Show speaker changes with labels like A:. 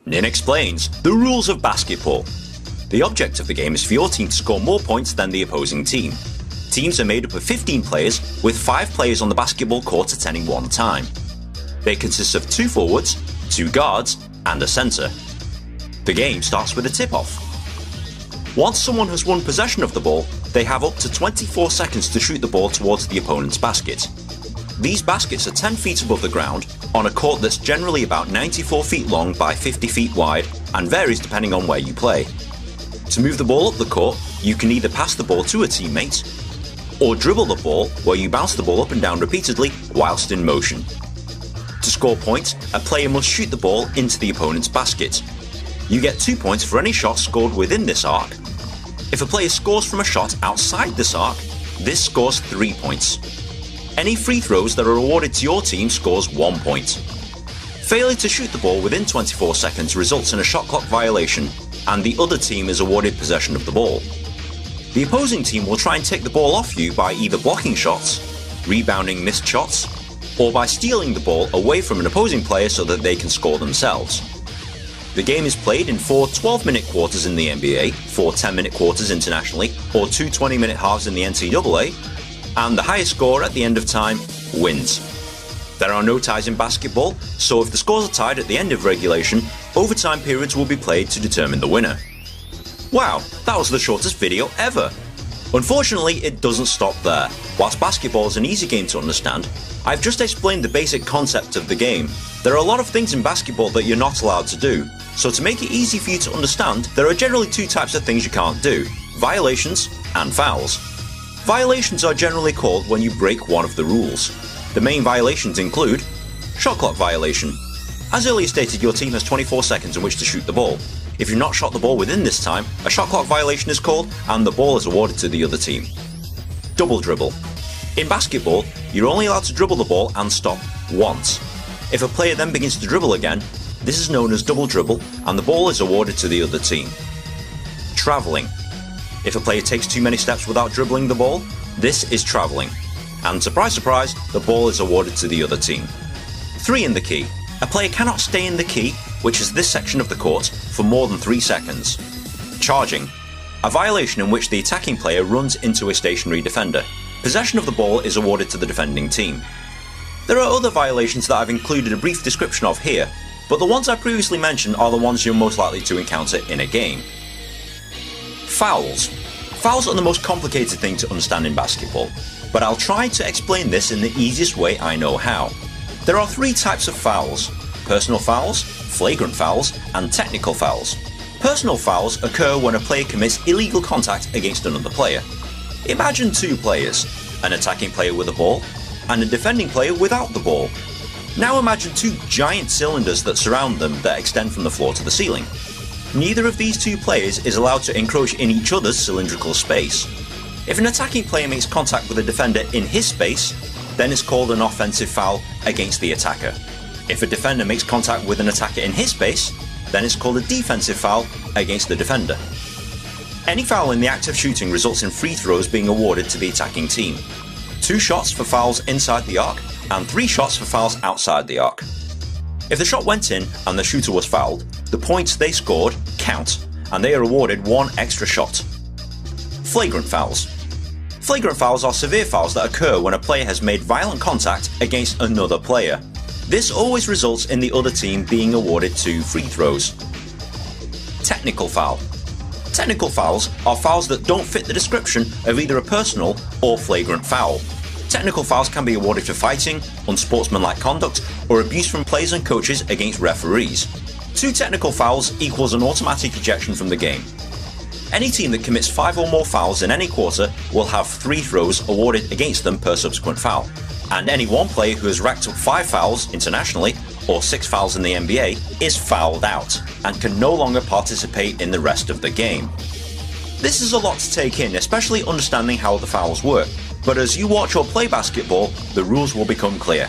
A: Nin explains the rules of basketball. The object of the game is for your team to score more points than the opposing team. Teams are made up of 15 players, with 5 players on the basketball court at any one time. They consist of 2 forwards, 2 guards, and a centre. The game starts with a tip-off. Once someone has won possession of the ball, they have up to 24 seconds to shoot the ball towards the opponent's basket. These baskets are 10 feet above the ground, on a court that's generally about 94 feet long by 50 feet wide, and varies depending on where you play. To move the ball up the court, you can either pass the ball to a teammate, or dribble the ball, where you bounce the ball up and down repeatedly whilst in motion. To score points, a player must shoot the ball into the opponent's basket. You get 2 points for any shot scored within this arc. If a player scores from a shot outside this arc, this scores 3 points. Any free throws that are awarded to your team scores 1 point. Failure to shoot the ball within 24 seconds results in a shot clock violation, and the other team is awarded possession of the ball. The opposing team will try and take the ball off you by either blocking shots, rebounding missed shots, or by stealing the ball away from an opposing player so that they can score themselves. The game is played in 4 12-minute quarters in the NBA, 4 10-minute quarters internationally, or 2 20-minute halves in the NCAA, and the highest score at the end of time wins. There are no ties in basketball, so if the scores are tied at the end of regulation, overtime periods will be played to determine the winner. Wow, that was the shortest video ever! Unfortunately, it doesn't stop there. Whilst basketball is an easy game to understand, I've just explained the basic concept of the game. There are a lot of things in basketball that you're not allowed to do, so to make it easy for you to understand, there are generally 2 types of things you can't do: violations and fouls. Violations are generally called when you break one of the rules. The main violations include shot clock violation. As earlier stated, your team has 24 seconds in which to shoot the ball. If you've not shot the ball within this time, a shot clock violation is called and the ball is awarded to the other team. Double dribble. In basketball, you're only allowed to dribble the ball and stop once. If a player then begins to dribble again, this is known as double dribble and the ball is awarded to the other team. Travelling. If a player takes too many steps without dribbling the ball, this is travelling. And surprise surprise, the ball is awarded to the other team. 3 in the key. A player cannot stay in the key, which is this section of the court, for more than 3 seconds. Charging. A violation in which the attacking player runs into a stationary defender. Possession of the ball is awarded to the defending team. There are other violations that I've included a brief description of here, but the ones I previously mentioned are the ones you're most likely to encounter in a game. Fouls. Fouls are the most complicated thing to understand in basketball, but I'll try to explain this in the easiest way I know how. There are 3 types of fouls: personal fouls, flagrant fouls, and technical fouls. Personal fouls occur when a player commits illegal contact against another player. Imagine 2 players, an attacking player with a ball, and a defending player without the ball. Now imagine 2 giant cylinders that surround them that extend from the floor to the ceiling. Neither of these 2 players is allowed to encroach in each other's cylindrical space. If an attacking player makes contact with a defender in his space, then it's called an offensive foul against the attacker. If a defender makes contact with an attacker in his space, then it's called a defensive foul against the defender. Any foul in the act of shooting results in free throws being awarded to the attacking team. 2 shots for fouls inside the arc, and 3 shots for fouls outside the arc. If the shot went in and the shooter was fouled, the points they scored count, and they are awarded 1 extra shot. Flagrant fouls. Flagrant fouls are severe fouls that occur when a player has made violent contact against another player. This always results in the other team being awarded 2 free throws. Technical foul. Technical fouls are fouls that don't fit the description of either a personal or flagrant foul. Technical fouls can be awarded for fighting, unsportsmanlike conduct, or abuse from players and coaches against referees. 2 technical fouls equals an automatic ejection from the game. Any team that commits 5 or more fouls in any quarter will have 3 throws awarded against them per subsequent foul. And any one player who has racked up 5 fouls internationally, or 6 fouls in the NBA, is fouled out, and can no longer participate in the rest of the game. This is a lot to take in, especially understanding how the fouls work, but as you watch or play basketball, the rules will become clear.